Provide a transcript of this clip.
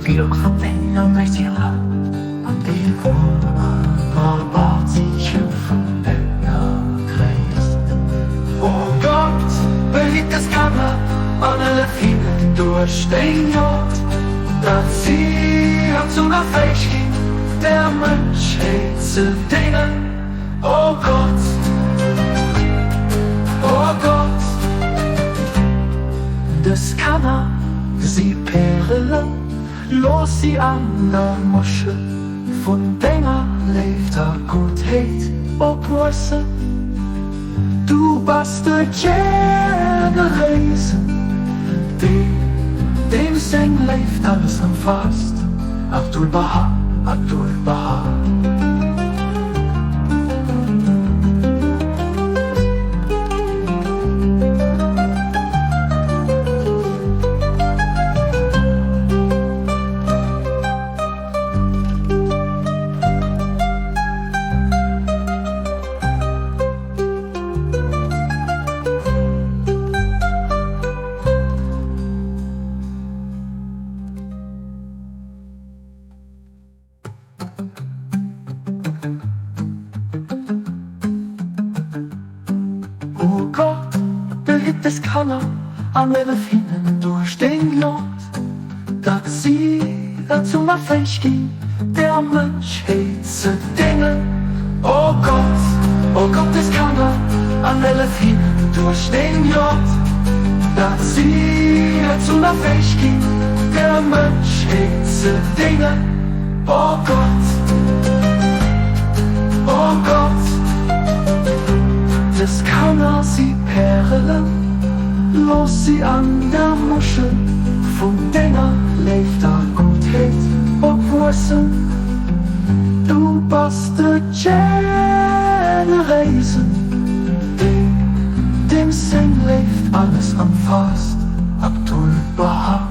Glück van dingen met je lang. Want die woorden wat ich von deiner Kreis. Oh Gott, beliebt das Kammer an alle Finger durch den Jod. Das sie hat zu einer Fähig ging, der Mensch hält zu denen. Oh Gott, oh Gott, das Kammer, sie Perle, los sie an der Muschel. Von denger leeft er Goedheid op Russen. Du bist de gerne Reisen, dem Seng leeft alles am Fast. Abdul Baha, Abdul Baha. Oh Gott, beliebt es Kammer an alle Finnen durch den Jod. Dass sie dazu mal fähig ging, der Mensch zu Dingen. Oh Gott, es Kammer an alle Finnen durch den Jod. Dass sie dazu mal fähig ging, der Mensch zu Dingen. Oh Gott, oh Gott. Das Kammer sie Perlen, los sie an der Muschel. Von deiner leeft er Goedheid op Russen. Du bist de gerne Reisen, dem Seng leeft alles am Fast. Abdul Baha.